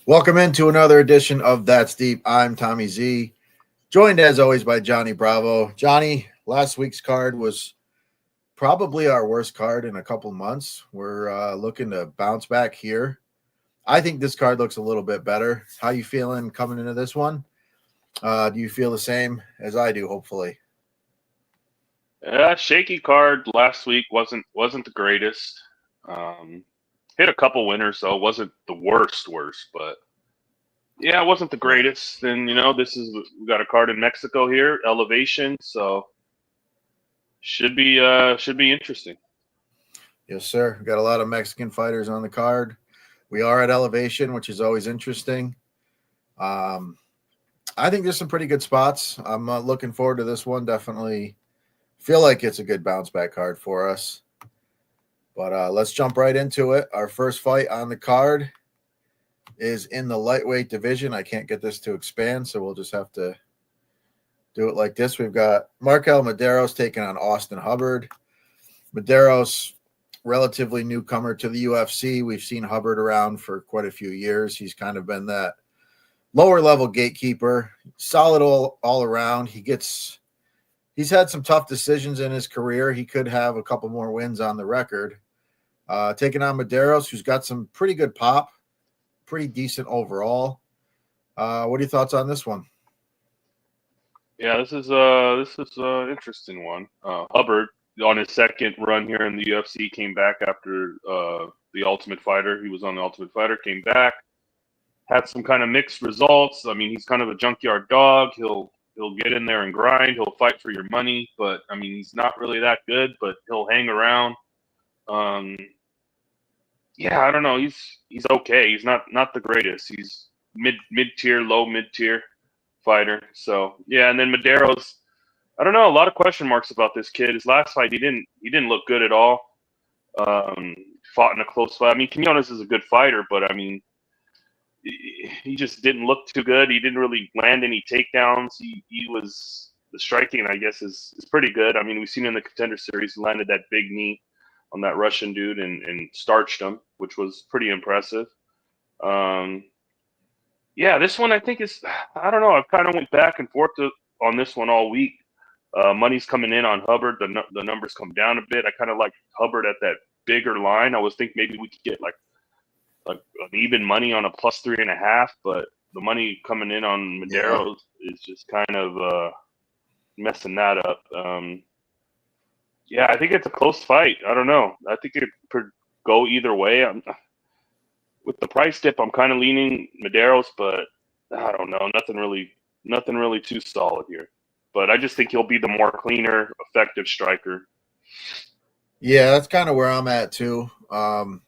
Welcome into another edition of That's Deep. I'm Tommy Z, joined as always by Johnny Bravo. Johnny, last week's card was probably our worst card in a couple months. We're looking to bounce back here. I think this card looks a little bit better. How you feeling coming into this one? Do you feel the same as I do, hopefully? Shaky card last week wasn't the greatest. Hit a couple winners though, wasn't the worst, but yeah, it wasn't the greatest. And we got a card in Mexico here, Elevation, so should be interesting. Yes, sir. We got a lot of Mexican fighters on the card. We are at Elevation, which is always interesting. I think there's some pretty good spots. I'm looking forward to this one. Definitely feel like it's a good bounce back card for us. But let's jump right into it. Our first fight on the card is in the lightweight division. I can't get this to expand, so we'll just have to do it like this. We've got Markel Medeiros taking on Austin Hubbard. Medeiros, relatively newcomer to the UFC. We've seen Hubbard around for quite a few years. He's kind of been that lower level gatekeeper, solid all around. He's had some tough decisions in his career. He could have a couple more wins on the record. Taking on Medeiros, who's got some pretty good pop, pretty decent overall. What are your thoughts on this one? Yeah, this is an interesting one. Hubbard, on his second run here in the UFC, came back after the Ultimate Fighter. He was on the Ultimate Fighter, came back, had some kind of mixed results. I mean, he's kind of a junkyard dog. He'll get in there and grind. He'll fight for your money, but I mean, he's not really that good. But he'll hang around. Yeah, I don't know. He's okay. He's not the greatest. He's mid tier, low mid tier fighter. So yeah, and then Medeiros. I don't know. A lot of question marks about this kid. His last fight, he didn't look good at all. Fought in a close fight. I mean, Quinones is a good fighter, but I mean, he just didn't look too good. He didn't really land any takedowns. The striking, I guess, is pretty good. I mean, we've seen in the Contender Series, he landed that big knee on that Russian dude and starched him, which was pretty impressive. Yeah, this one I think is, I don't know. I've kind of went back and forth on this one all week. Money's coming in on Hubbard. The numbers come down a bit. I kind of like Hubbard at that bigger line. I was thinking maybe we could get like an even money on a plus 3.5, but the money coming in on Medeiros is just kind of messing that up. Yeah, I think it's a close fight. I don't know. I think it could go either way. With the price dip, I'm kind of leaning Medeiros, but I don't know. Nothing really too solid here. But I just think he'll be the more cleaner, effective striker. Yeah, that's kind of where I'm at too. The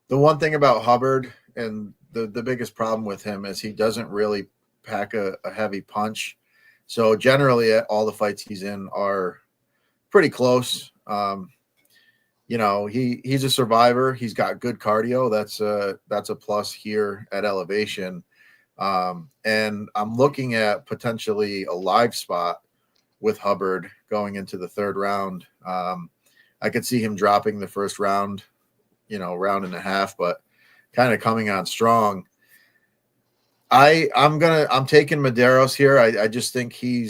one thing about Hubbard and the biggest problem with him is he doesn't really pack a heavy punch. So generally all the fights he's in are pretty close. He's a survivor. He's got good cardio. That's a plus here at Elevation. And I'm looking at potentially a live spot with Hubbard going into the third round. I could see him dropping the first round, round and a half, but kind of coming on strong. I'm taking Medeiros here. I just think he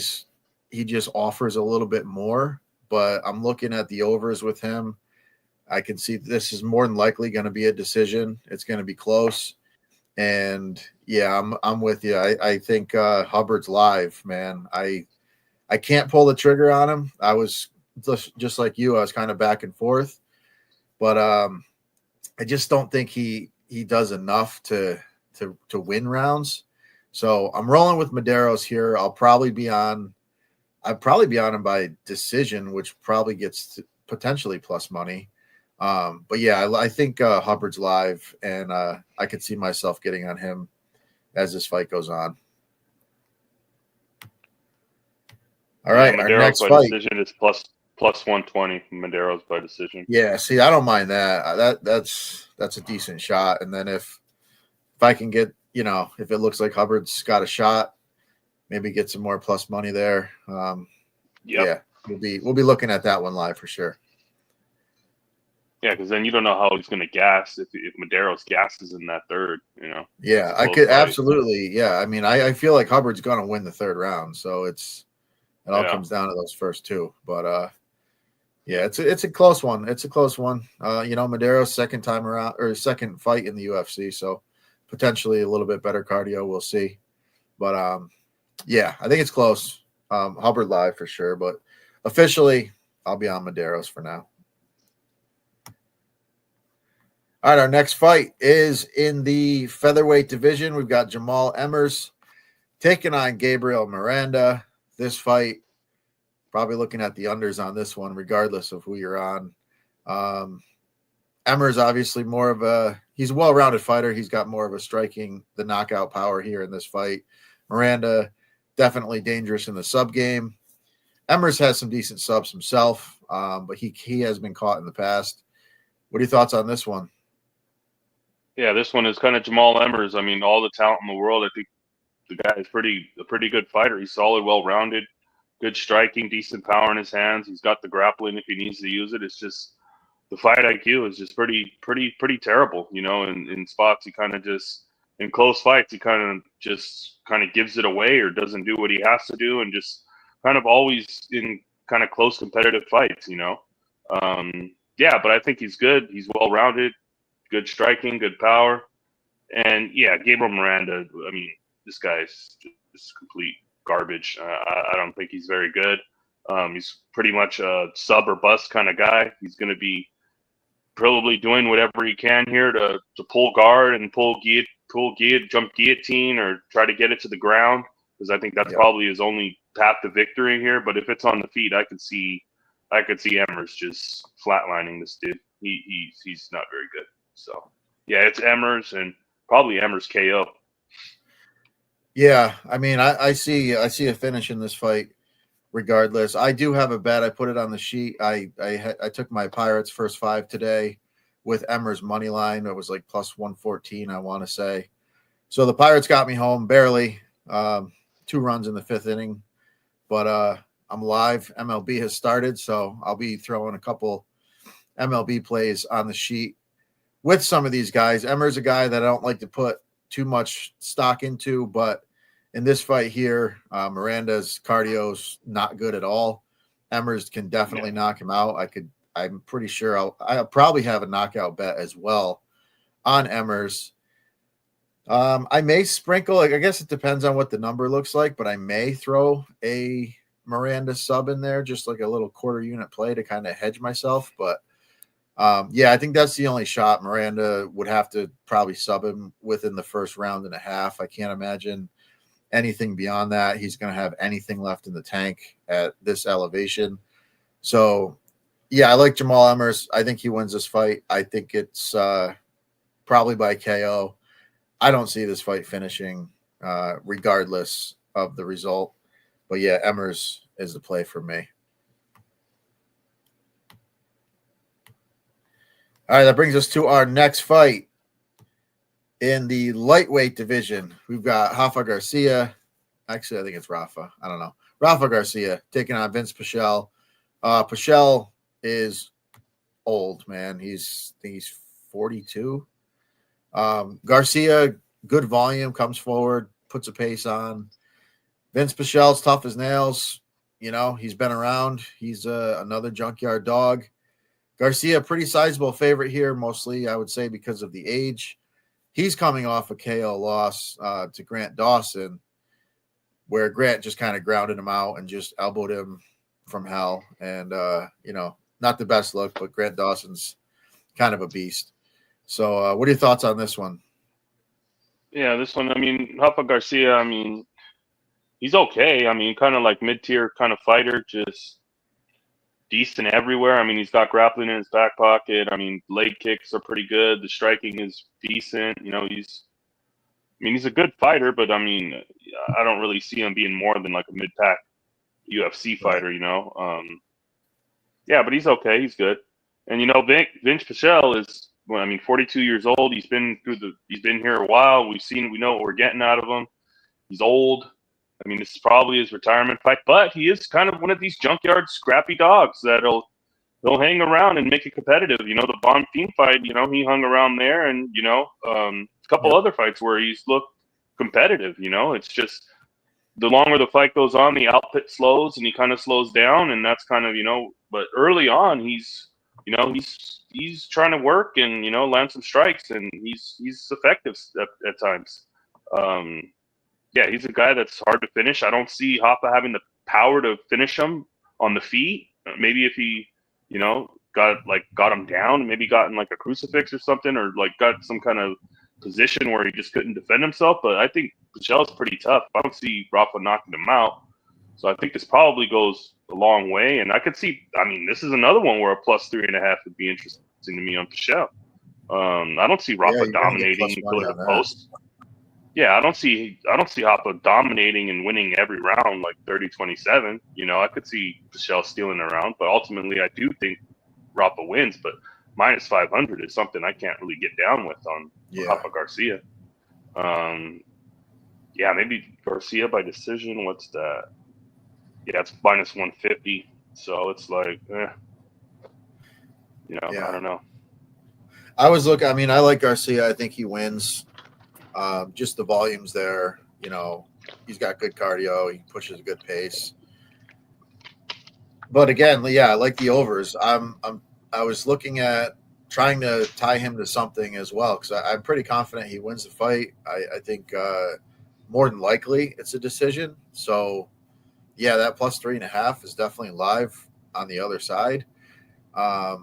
just offers a little bit more, but I'm looking at the overs with him. I can see this is more than likely going to be a decision. It's going to be close. And yeah, I'm with you. I think Hubbard's live, man. I can't pull the trigger on him. I was just like you. I was kind of back and forth, but I just don't think he does enough to win rounds. So I'm rolling with Medeiros here. I'd probably be on him by decision, which probably gets potentially plus money. But yeah, I think Hubbard's live, and I could see myself getting on him as this fight goes on. All right, our next by fight. Decision is plus 120. Medeiros by decision. Yeah, see, I don't mind that. That's a decent shot. And then if I can get, if it looks like Hubbard's got a shot, maybe get some more plus money there. Yeah, we'll be looking at that one live for sure. Yeah, because then you don't know how he's going to gas if Madero's gases in that third. You know, that's Yeah, a I close could fight. absolutely. Yeah, I mean, I feel like Hubbard's going to win the third round, so it all Yeah, comes down to those first two. But yeah, it's a close one. It's a close one. Madero's second time around or second fight in the UFC, so potentially a little bit better cardio. We'll see. But yeah, I think it's close. Hubbard live for sure, but officially, I'll be on Madero's for now. All right, our next fight is in the featherweight division. We've got Jamal Emmers taking on Gabriel Miranda. This fight, probably looking at the unders on this one, regardless of who you're on. Emmers obviously he's a well-rounded fighter. He's got more of a striking, the knockout power here in this fight. Miranda, definitely dangerous in the sub game. Emmers has some decent subs himself, but he has been caught in the past. What are your thoughts on this one? yeah. This one is kind of Jamal Emmers. I mean, all the talent in the world. I think the guy is a pretty good fighter. He's solid, well rounded, good striking, decent power in his hands. He's got the grappling if he needs to use it. It's just the fight IQ is just pretty terrible. You know, in spots he kind of just in close fights he kind of gives it away or doesn't do what he has to do, and just kind of always in kind of close competitive fights. You know, yeah, but I think he's good. He's well rounded, good striking, good power, and yeah, Gabriel Miranda. I mean, this guy's just complete garbage. I don't think he's very good. He's pretty much a sub or bust kind of guy. He's going to be probably doing whatever he can here to pull guard and jump guillotine or try to get it to the ground, because I think that's probably his only path to victory here. But if it's on the feet, I could see Emmers just flatlining this dude. He's not very good. So yeah, it's Emmers and probably Emmers KO. Yeah, I mean, I see a finish in this fight. Regardless, I do have a bet. I put it on the sheet. I took my Pirates first five today with Emmers money line. It was like plus 114, I want to say. So the Pirates got me home barely. 2 runs in the 5th inning, but I'm live. MLB has started, so I'll be throwing a couple MLB plays on the sheet with some of these guys. Emmers a guy that I don't like to put too much stock into, but in this fight here, Miranda's cardio's not good at all. Emmers can definitely knock him out. I'm pretty sure I'll probably have a knockout bet as well on Emmers. I may sprinkle, I guess it depends on what the number looks like, but I may throw a Miranda sub in there, just like a little quarter unit play to kind of hedge myself. But yeah, I think that's the only shot. Miranda would have to probably sub him within the first round and a half. I can't imagine anything beyond that. He's going to have anything left in the tank at this elevation. So, yeah, I like Jamal Emmers. I think he wins this fight. I think it's probably by KO. I don't see this fight finishing regardless of the result. But, yeah, Emmers is the play for me. All right, that brings us to our next fight. In the lightweight division, we've got Rafa Garcia. Actually, I think it's Rafa. I don't know. Rafa Garcia taking on Vince Pichel. Pichel is old, man. He's 42. Garcia, good volume, comes forward, puts a pace on. Vince Pichel's tough as nails. You know, he's been around. He's another junkyard dog. Garcia, pretty sizable favorite here, mostly, I would say, because of the age. He's coming off a KO loss to Grant Dawson, where Grant just kind of grounded him out and just elbowed him from hell. And, not the best look, but Grant Dawson's kind of a beast. So what are your thoughts on this one? Yeah, this one, I mean, Rafa Garcia, I mean, he's okay. I mean, kind of like mid-tier kind of fighter, just decent everywhere. I mean, he's got grappling in his back pocket. I mean, leg kicks are pretty good. The striking is decent. You know, he's a good fighter, but I mean, I don't really see him being more than like a mid-pack UFC fighter, you know? Yeah, but he's okay. He's good. And, you know, Vince Pichel is, 42 years old. He's been here a while. We know what we're getting out of him. He's old. I mean, this is probably his retirement fight, but he is kind of one of these junkyard scrappy dogs that'll he'll hang around and make it competitive. You know, the Bonfim fight, you know, he hung around there, and you know, a couple other fights where he's looked competitive. You know, it's just the longer the fight goes on, the output slows and he kind of slows down, and that's kind of, you know. But early on, he's, you know, he's trying to work and, you know, land some strikes, and he's effective at times. Yeah, he's a guy that's hard to finish. I don't see Hoffa having the power to finish him on the feet. Maybe if he, you know, got him down, maybe got in like a crucifix or something, or like got some kind of position where he just couldn't defend himself. But I think Michelle's pretty tough. I don't see Rafa knocking him out. So I think this probably goes a long way. And I could see, I mean, this is another one where a +3.5 would be interesting to me on Michelle. I don't see Rafa dominating until the post. Yeah, I don't see Hoffa dominating and winning every round like 30-27. You know, I could see Michelle stealing a round, but ultimately I do think Rafa wins. But -500 is something I can't really get down with on Rafa Garcia. Yeah, maybe Garcia by decision. What's that? Yeah, it's -150. So it's like, you know, I don't know. I mean, I like Garcia. I think he wins. Just the volume's there. You know, he's got good cardio. He pushes a good pace. But again, yeah, I like the overs. I was looking at trying to tie him to something as well, because I'm pretty confident he wins the fight. I think more than likely it's a decision. So yeah, that +3.5 is definitely live on the other side. So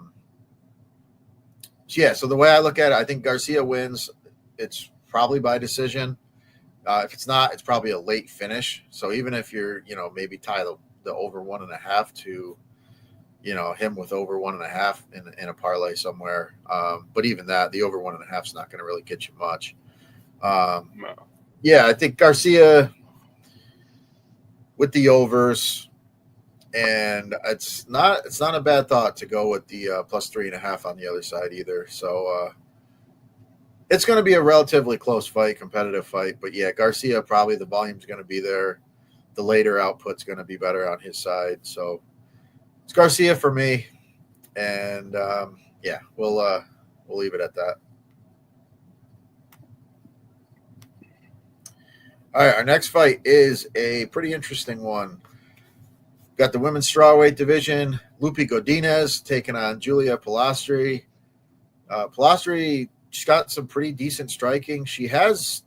the way I look at it, I think Garcia wins. It's probably by decision. If it's not, it's probably a late finish. So even if you're, you know, maybe tie the over 1.5 to, you know, him with over 1.5 in a parlay somewhere. But even that, the over 1.5 is not going to really get you much. No. Yeah, I think Garcia with the overs, and it's not a bad thought to go with the +3.5 on the other side either. So it's going to be a relatively close fight, competitive fight. But yeah, Garcia, probably the volume's going to be there. The later output's going to be better on his side. So it's Garcia for me. And yeah, we'll leave it at that. All right, our next fight is a pretty interesting one. Got the women's strawweight division. Lupi Godinez taking on Julia Pilastri. Pilastri, she's got some pretty decent striking. She has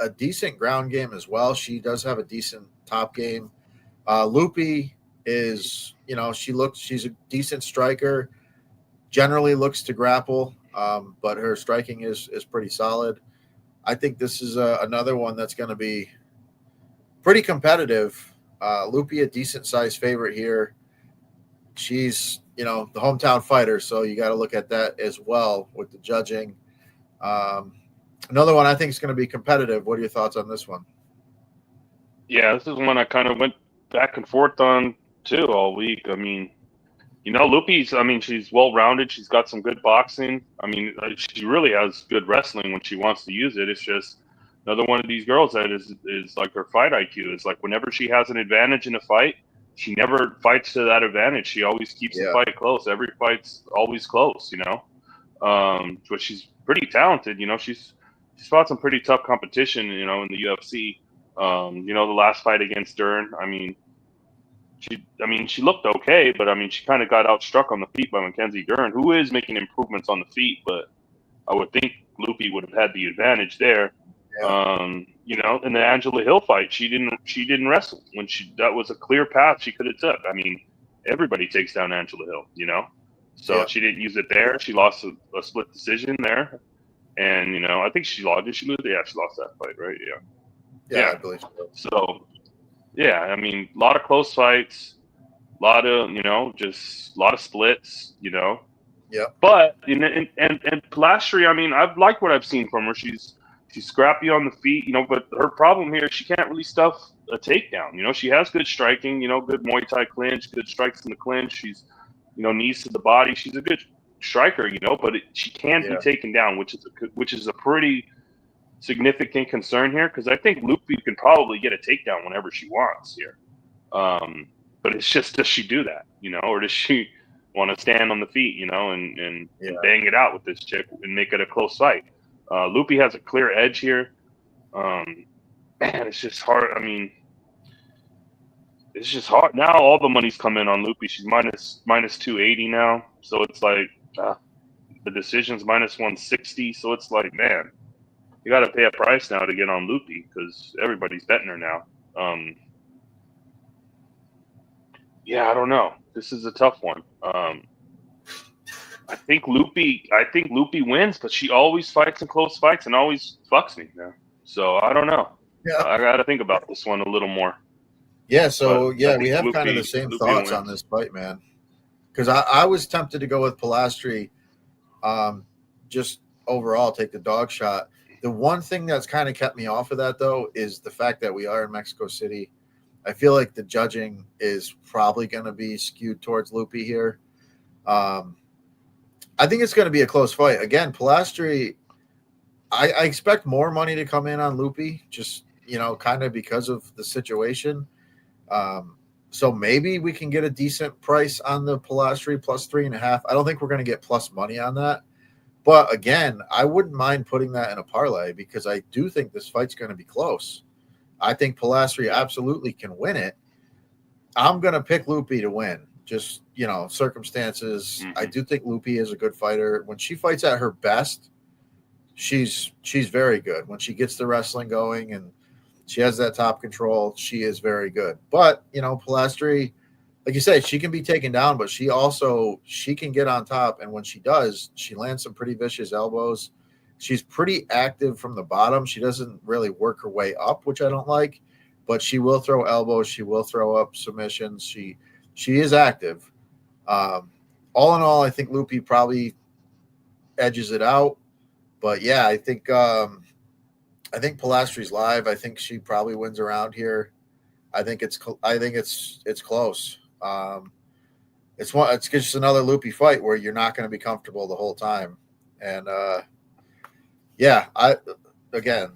a decent ground game as well. She does have a decent top game. Lupi is, you know, she's a decent striker. Generally looks to grapple, but her striking is pretty solid. I think this is another one that's going to be pretty competitive. Lupi, a decent sized favorite here. She's, you know, the hometown fighter, so you got to look at that as well with the judging. Another one I think is going to be competitive. What are your thoughts on this one? Yeah, this is one I kind of went back and forth on too all week. I mean, you know, Lupi's, I mean, she's well-rounded. She's got some good boxing. I mean, she really has good wrestling when she wants to use it. It's just another one of these girls that is like her fight IQ. It's like whenever she has an advantage in a fight, she never fights to that advantage. She always keeps the fight close. Every fight's always close, you know. But she's pretty talented. You know, she's fought some pretty tough competition, you know, in the UFC. You know, the last fight against Dern, I mean, she looked okay, but I mean, she kind of got outstruck on the feet by Mackenzie Dern, who is making improvements on the feet, but I would think Lupi would have had the advantage there. Yeah. You know, in the Angela Hill fight, she didn't wrestle when that was a clear path she could have took. I mean, everybody takes down Angela Hill, you know, so she didn't use it there. She lost a split decision there, and you know, I think she lost. Did she lose? Yeah, she lost that fight, right? Yeah, I believe so. So. Yeah, I mean, a lot of close fights, a lot of, you know, just a lot of splits, you know. Yeah. But and Pilastri, I mean, I've liked what I've seen from her. She's scrappy on the feet, you know, but her problem here is she can't really stuff a takedown. You know, she has good striking, you know, good Muay Thai clinch, good strikes in the clinch. She's, you know, knees to the body. She's a good striker, you know, but she can be taken down, which is a pretty significant concern here, because I think Lupi can probably get a takedown whenever she wants here. But it's just, does she do that, you know, or does she want to stand on the feet, and Yeah. bang it out with this chick and make it a close fight. Loopy has a clear edge here. Man, it's just hard. I mean, it's just hard. Now all the money's come in on Loopy. She's minus 280 now. So it's like the decision's minus 160. So it's like, man, you got to pay a price now to get on Loopy because everybody's betting her now. Yeah, I don't know. This is a tough one. I think Loopy wins, but she always fights in close fights and always fucks me now. So I don't know. Yeah. I got to think about this one a little more. Yeah. So But I we think have kind of the same thoughts on wins. this fight, man. Because I was tempted to go with Pilastri, just overall take the dog shot. The one thing that's kind of kept me off of that, though, is the fact that we are in Mexico City. I feel like the judging is probably going to be skewed towards Loopy here. I think it's going to be a close fight. Again, Pilastri, I expect more money to come in on Loopy, just, kind of because of the situation. So maybe we can get a decent price on the Pilastri plus 3.5. I don't think we're going to get plus money on that. But again, I wouldn't mind putting that in a parlay because I do think this fight's going to be close. I think Pilastri absolutely can win it. I'm going to pick Loopy to win. Just, circumstances. Mm-hmm. I do think Loopy is a good fighter. When she fights at her best, she's very good. When she gets the wrestling going and she has that top control, she is very good. But, Pilastri, like you said, she can be taken down, but she can get on top. And when she does, she lands some pretty vicious elbows. She's pretty active from the bottom. She doesn't really work her way up, which I don't like, but she will throw elbows. She will throw up submissions. She is active. All in all, I think Loopy probably edges it out. But yeah, I think Pilastri's live. I think she probably wins around here. I think it's close. It's just another Loopy fight where you're not going to be comfortable the whole time. And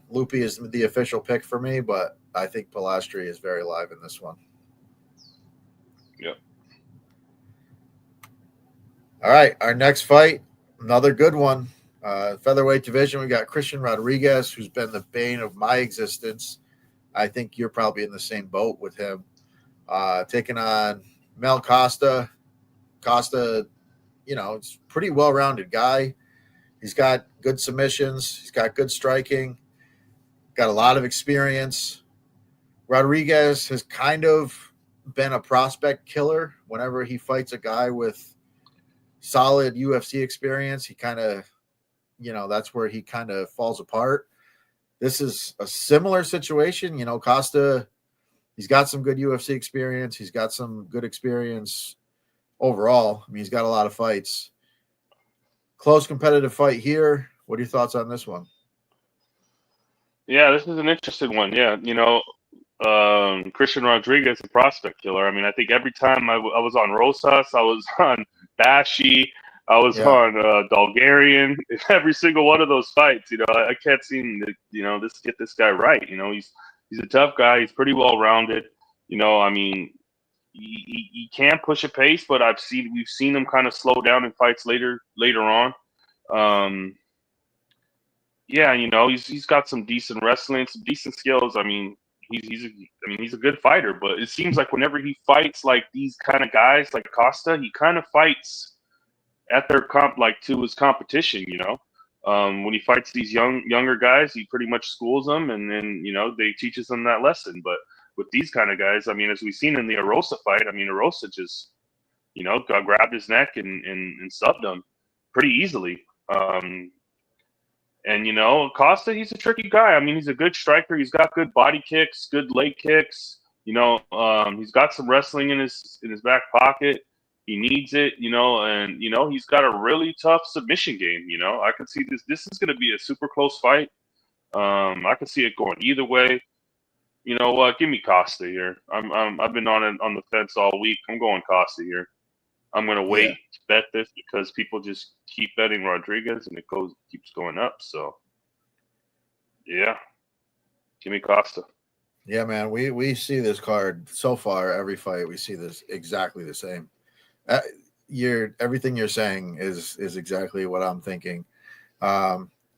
Loopy is the official pick for me, but I think Pilastri is very live in this one. Yep. All right, our next fight, another good one. Featherweight division, we got Christian Rodriguez, who's been the bane of my existence. I think you're probably in the same boat with him. Taking on Mel Costa. Costa, it's a pretty well-rounded guy. He's got good submissions. He's got good striking. Got a lot of experience. Rodriguez has kind of been a prospect killer. Whenever he fights a guy with solid UFC experience, he kind of, that's where he kind of falls apart. This is a similar situation. Costa, he's got some good UFC experience. He's got some good experience overall. I mean, he's got a lot of fights. Close competitive fight here. What are your thoughts on this one? Yeah, this is an interesting one. Yeah, Christian Rodriguez, a prospect killer. I mean, I think every time I was on Rosas, I was on Bashi, I was on Bulgarian. Every single one of those fights, I can't seem to, get this guy right. He's a tough guy. He's pretty well rounded. I mean, he can push a pace, but we've seen him kind of slow down in fights later on. Yeah, he's got some decent wrestling, some decent skills. I mean, he's a good fighter, but it seems like whenever he fights like these kind of guys like Costa, he kind of fights at their to his competition. When he fights these younger guys, he pretty much schools them, and then they teaches them that lesson. But with these kind of guys, I mean, as we've seen in the Erosa fight, I mean, Erosa just grabbed his neck and subbed him pretty easily. And Costa, he's a tricky guy. I mean, he's a good striker. He's got good body kicks, good leg kicks. He's got some wrestling in his back pocket. He needs it, and he's got a really tough submission game. I could see this. This is going to be a super close fight. I could see it going either way. You know what? Give me Costa here. I've been on the fence all week. I'm going Costa here. I'm going to wait to bet this because people just keep betting Rodriguez and it keeps going up. So, yeah, give me Costa. Yeah, man, we see this card so far. Every fight we see this exactly the same. everything you're saying is exactly what I'm thinking.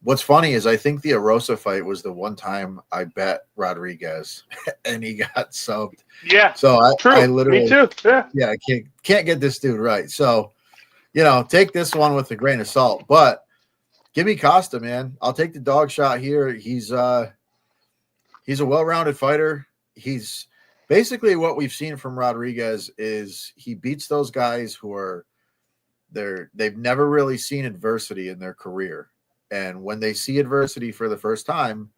What's funny is I think the Arosa fight was the one time I bet Rodriguez and he got subbed. Yeah, So I true. Me literally, too. Yeah. yeah, I can't get this dude right. So, take this one with a grain of salt, but give me Costa, man. I'll take the dog shot here. He's a well-rounded fighter. He's basically what we've seen from Rodriguez is he beats those guys who are they've never really seen adversity in their career. And when they see adversity for the first time,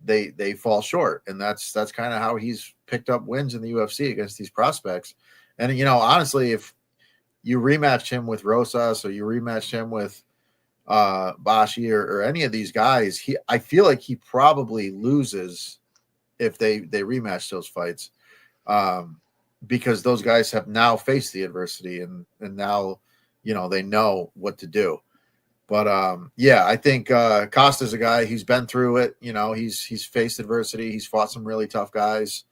they fall short. And that's kind of how he's picked up wins in the UFC against these prospects. And honestly, if you rematched him with Rosas or you rematched him with Bashi or any of these guys, I feel like he probably loses if they rematch those fights, because those guys have now faced the adversity and now they know what to do. But I think Costa's a guy, he's been through it. He's faced adversity, he's fought some really tough guys.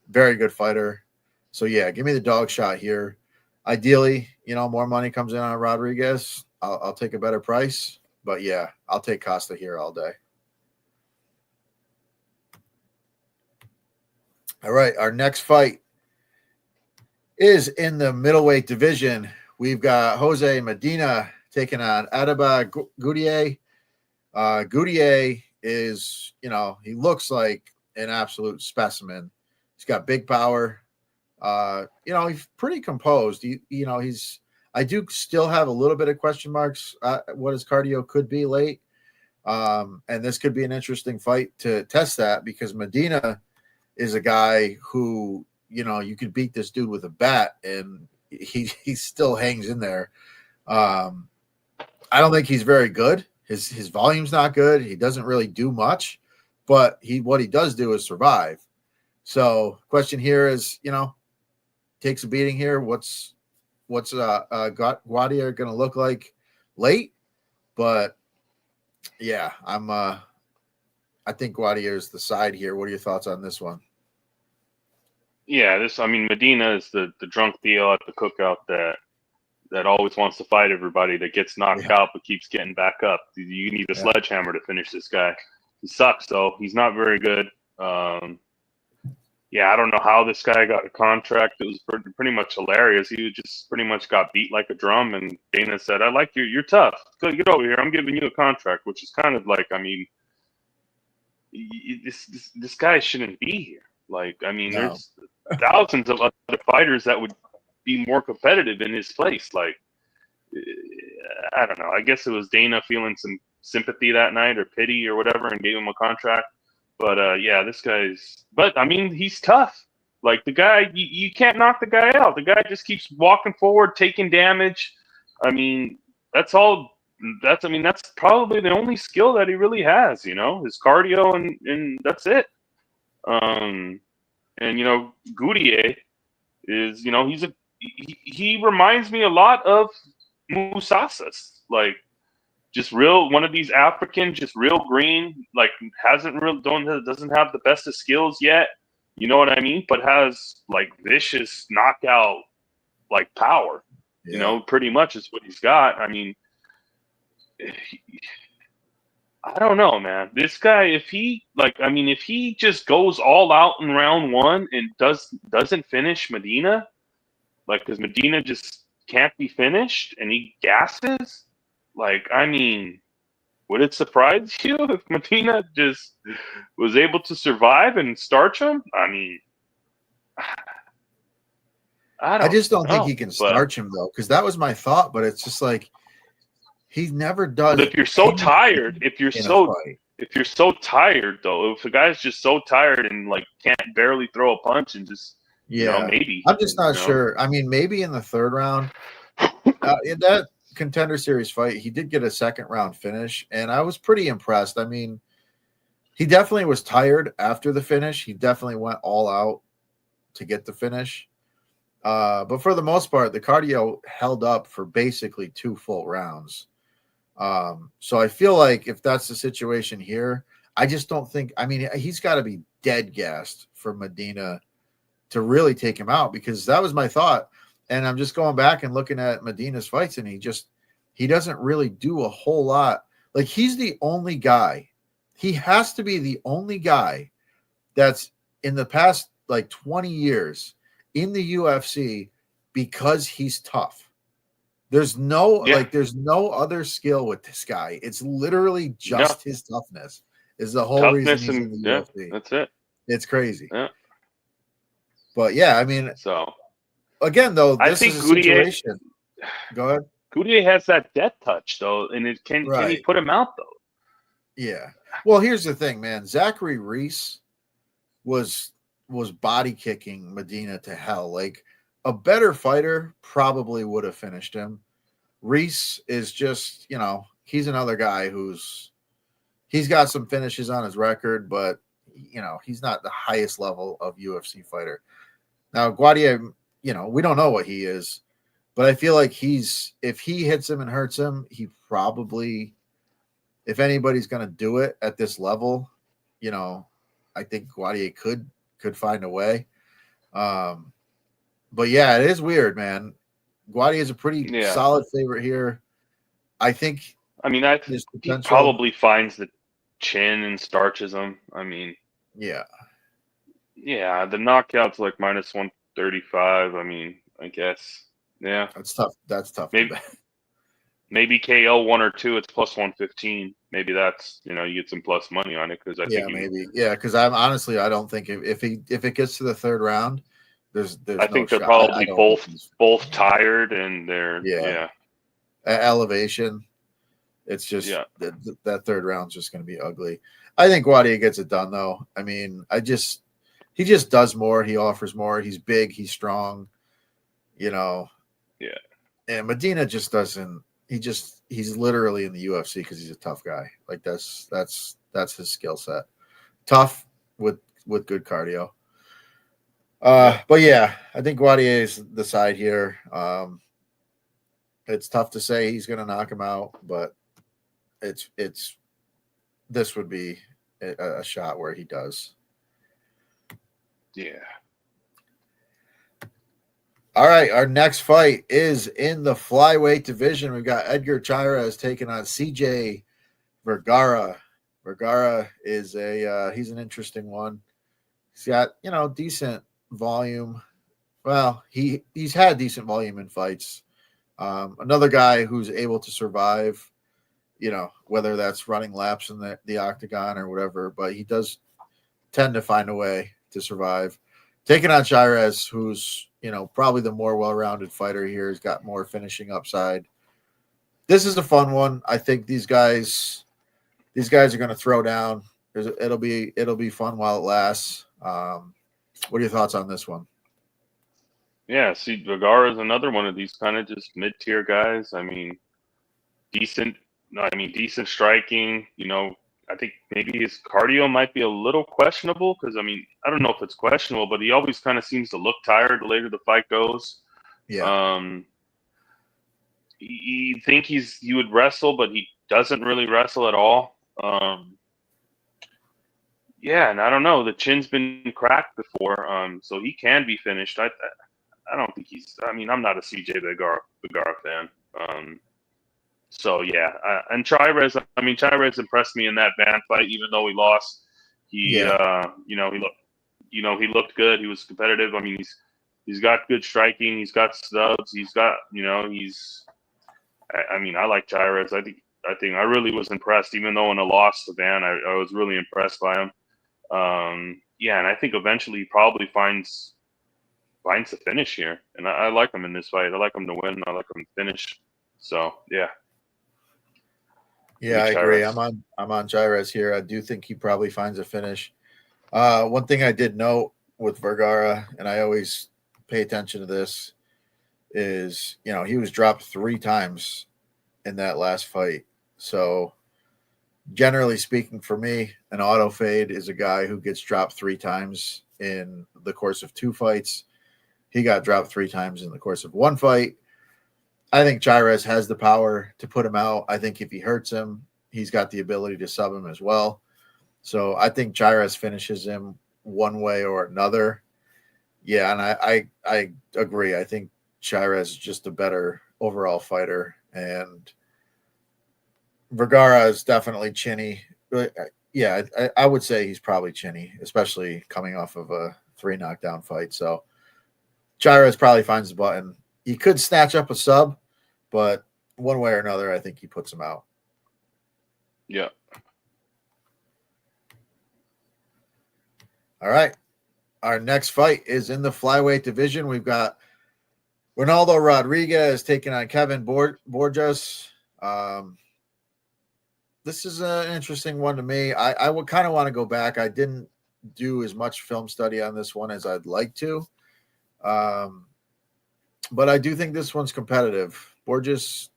Very good fighter. So yeah, give me the dog shot here. Ideally, more money comes in on Rodriguez, I'll take a better price. But yeah, I'll take Costa here all day. All right, our next fight is in the middleweight division. We've got Jose Medina taking on Adaba Goudier. Goudier is, he looks like an absolute specimen. He's got big power. He's pretty composed. I do still have a little bit of question marks what his cardio could be late. And this could be an interesting fight to test that, because Medina is a guy who, you could beat this dude with a bat and he still hangs in there. I don't think he's very good. His volume's not good. He doesn't really do much, but what he does do is survive. So question here is, takes a beating here. What's Goudier going to look like late? But yeah, I think Goudier is the side here. What are your thoughts on this one? Yeah, Medina is the drunk deal at the cookout that always wants to fight everybody, that gets knocked out but keeps getting back up. You need a sledgehammer to finish this guy. He sucks, though. He's not very good. I don't know how this guy got a contract. It was pretty much hilarious. He just pretty much got beat like a drum, and Dana said, I like you. You're tough. Go get over here. I'm giving you a contract, which is kind of like, this guy shouldn't be here. No. There's thousands of other fighters that would be more competitive in his place. I don't know. I guess it was Dana feeling some sympathy that night or pity or whatever and gave him a contract. But this guy's. But he's tough. The guy, you can't knock the guy out. The guy just keeps walking forward, taking damage. That's all. That's probably the only skill that he really has. His cardio and that's it. Goudier is, he reminds me a lot of Mousasas, just one of these African, just real green, doesn't have the best of skills yet, you know what I mean? But has vicious knockout, power, pretty much is what he's got. I don't know, man. This guy, if he just goes all out in round one and doesn't finish Medina, because Medina just can't be finished and he gasses, would it surprise you if Medina just was able to survive and starch him? I just don't think he can starch him, though, because that was my thought, but it's just he never does. But if you're so tired, if you're so tired, though, if a guy's just so tired and can't barely throw a punch and just maybe. I'm just not sure. Maybe in the third round, in that Contender Series fight, he did get a second round finish, and I was pretty impressed. He definitely was tired after the finish. He definitely went all out to get the finish. But for the most part, the cardio held up for basically 2 full rounds. So I feel like if that's the situation here, I just don't think, he's got to be dead gassed for Medina to really take him out, because that was my thought. And I'm just going back and looking at Medina's fights, and he doesn't really do a whole lot. Like, he's the only guy. He has to be the only guy that's in the past like 20 years in the UFC because he's tough. There's no other skill with this guy. It's literally just his toughness is the whole reason he's in the UFC. That's it. It's crazy. Yeah. But yeah, I mean, so again, though, this is a situation. Go ahead. Goudier has that death touch, though, and can he put him out, though? Yeah. Well, here's the thing, man. Zachary Reese was body kicking Medina to hell. Like, a better fighter probably would have finished him. Reese is just, he's another guy he's got some finishes on his record, but he's not the highest level of UFC fighter. Now, Goudier, we don't know what he is, but I feel like if he hits him and hurts him, he probably, if anybody's going to do it at this level, I think Goudier could find a way. But yeah, it is weird, man. Goudier is a pretty solid favorite here. I think. I mean, he probably finds the chin and starches him. I mean, yeah, the knockouts like minus 135. I mean, I guess, yeah, that's tough. That's tough. Maybe KO 1 or 2. It's plus 115. Maybe that's you get some plus money on it because I think because I don't think if it gets to the third round, there's I think they're probably both tired and they're at elevation. It's just that third round's just going to be ugly. I think Goudier gets it done though. I mean, he just does more. He offers more. He's big. He's strong. Yeah. And Medina just doesn't. He's literally in the UFC because he's a tough guy. Like that's his skill set. Tough with good cardio. But yeah, I think Goudier is the side here. It's tough to say he's going to knock him out, but this would be a shot where he does. Yeah. All right, our next fight is in the flyweight division. We've got Edgar Chairez taking on CJ Vergara. Vergara is he's an interesting one. He's got, decent volume. Well, he's had decent volume in fights. Another guy who's able to survive, whether that's running laps in the octagon or whatever, but he does tend to find a way to survive. Taking on Chairez, who's, probably the more well-rounded fighter here. He's got more finishing upside. This is a fun one. I think these guys are going to throw down. It'll be fun while it lasts. What are your thoughts on this one? Yeah, see, Vergara is another one of these kind of just mid-tier guys. I mean, decent striking. I think maybe his cardio might be a little questionable because, I don't know if it's questionable, but he always kind of seems to look tired the later the fight goes. Yeah. You think he would wrestle, but he doesn't really wrestle at all. Yeah, and I don't know. The chin's been cracked before, so he can be finished. I don't think I'm not a CJ Vergara fan. So yeah, and Chairez. Chairez impressed me in that band fight, even though he lost. He looked good. He was competitive. He's got good striking. He's got stubs. He's got, I like Chairez. I think I really was impressed, even though in a loss to Van, I was really impressed by him. And I think eventually he probably finds the finish here, and I like him in this fight. I like him to win. I like him to finish. So yeah. Yeah, I agree. I'm on Chairez here. I do think he probably finds a finish. One thing I did note with Vergara, and I always pay attention to this, is he was dropped 3 times in that last fight. So generally speaking, for me, an auto fade is a guy who gets dropped 3 times in the course of 2 fights. He got dropped 3 times in the course of 1 fight. I think Chairez has the power to put him out. I think if he hurts him, he's got the ability to sub him as well. So I think Chairez finishes him one way or another. Yeah, and I agree. I think Chirez is just a better overall fighter, and Vergara is definitely chinny. But yeah, I would say he's probably chinny, especially coming off of a 3 knockdown fight. So Chirez probably finds the button. He could snatch up a sub, but one way or another, I think he puts him out. Yeah. All right. Our next fight is in the flyweight division. We've got Ronaldo Rodriguez taking on Kevin Borges. This is an interesting one to me. I would kind of want to go back. I didn't do as much film study on this one as I'd like to. But I do think this one's competitive. Borges,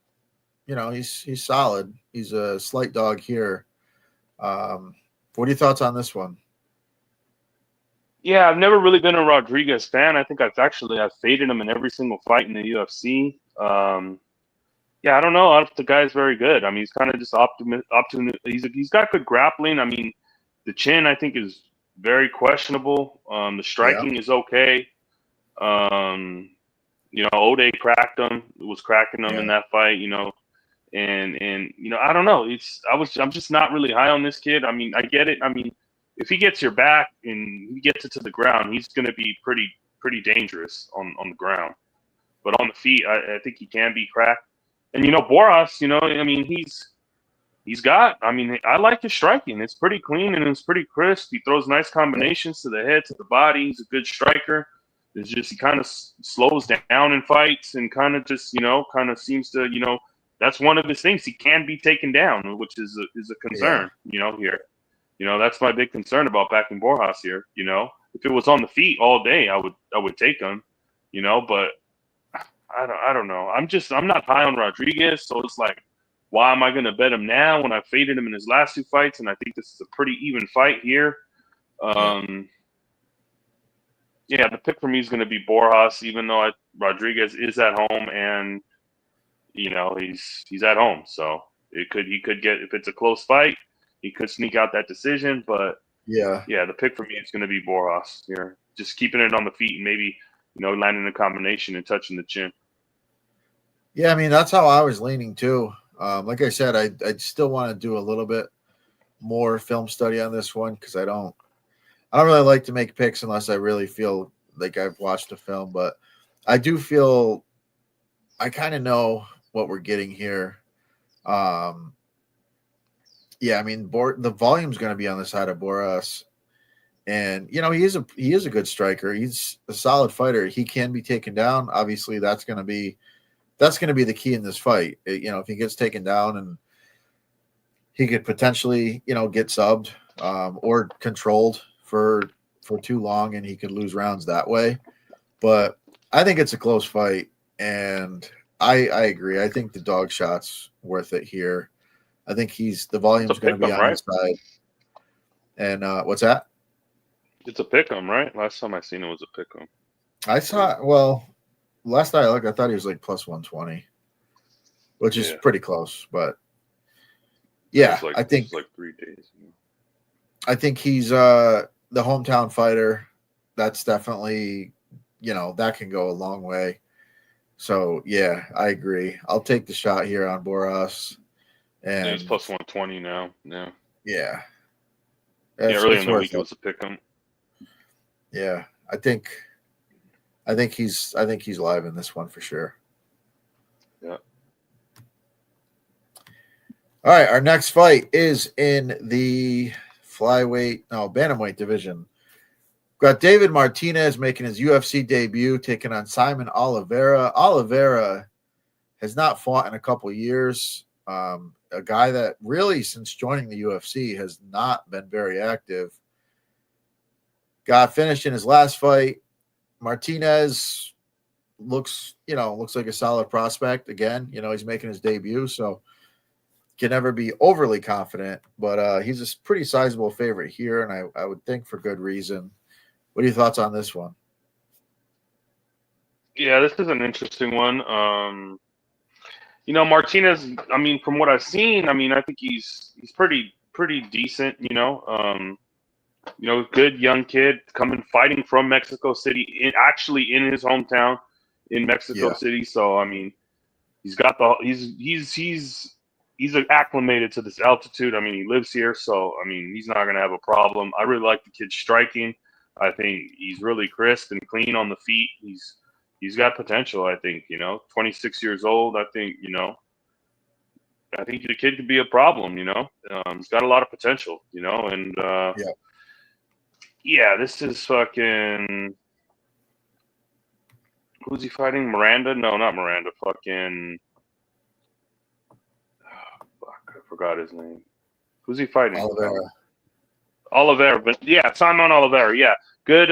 he's solid. He's a slight dog here. What are your thoughts on this one? Yeah, I've never really been a Rodriguez fan. I think I've faded him in every single fight in the UFC. Yeah, I don't know if the guy's very good. I mean, he's kind of just he's got good grappling. I mean, the chin I think is very questionable. The striking is okay. Ode was cracking him in that fight. And I don't know. I'm just not really high on this kid. I mean, I get it. I mean, if he gets your back and he gets it to the ground, he's going to be pretty dangerous on the ground. But on the feet, I think he can be cracked. And Boras, I mean, I like his striking. It's pretty clean and it's pretty crisp. He throws nice combinations to the head, to the body. He's a good striker. It's just he kind of slows down in fights and kind of just kind of seems to that's one of his things. He can be taken down, which is a concern. Here. That's my big concern about backing Borjas here. If it was on the feet all day, I would take him. But I don't know. I'm not high on Rodriguez, so it's like, why am I going to bet him now when I faded him in his last 2 fights? And I think this is a pretty even fight here. Yeah, the pick for me is going to be Borjas, even though Rodriguez is at home and he's at home, so he could get, if it's a close fight, he could sneak out that decision. But yeah, the pick for me is going to be Borjas here, just keeping it on the feet and maybe landing a combination and touching the chin. Yeah, I mean, that's how I was leaning too. Like I said, I still want to do a little bit more film study on this one because I don't really like to make picks unless I really feel like I've watched the film. But I do feel I kind of know what we're getting here. Yeah, I mean, the volume's going to be on the side of Boras, and he is a good striker. He's a solid fighter. He can be taken down. Obviously, that's going to be the key in this fight. If he gets taken down, and he could potentially get subbed or controlled for too long, and he could lose rounds that way. But I think it's a close fight, and I agree. I think the dog shot's worth it here. I think the volume's going to be on his side. And what's that? It's a pick'em, right? Last time I seen it was a pick'em. Last night I looked, I thought he was like plus 120, which is pretty close. But yeah, I think it's like 3 days. I think he's the hometown fighter. That's definitely that can go a long way. So yeah, I agree. I'll take the shot here on Boras. And he's plus 120 now. Yeah. Earlier in the week it was a pick'em. Yeah, I think he's live in this one for sure. Yeah. All right, our next fight is in the bantamweight division. We've got David Martinez making his UFC debut, taking on Simon Oliveira. Oliveira has not fought in a couple years. A guy that really, since joining the UFC, has not been very active. Got finished in his last fight. Martinez looks like a solid prospect. Again, he's making his debut, so can never be overly confident. But he's a pretty sizable favorite here, and I would think for good reason. What are your thoughts on this one? Yeah, this is an interesting one. Martinez, I mean, from what I've seen, I mean, I think he's pretty decent, good young kid fighting from Mexico City, actually in his hometown. in Mexico Yeah. City. So I mean, he's acclimated to this altitude. I mean, he lives here, so I mean, he's not gonna have a problem. I really like the kid striking. I think he's really crisp and clean on the feet. He's got potential. I think 26 years old. I think the kid could be a problem. He's got a lot of potential. And Yeah. yeah, this is fucking. Who's he fighting? Miranda? No, not Miranda. Fucking. Fuck, I forgot his name. Who's he fighting? Oliveira. Oliveira, but yeah, Simon Oliveira. Yeah, good.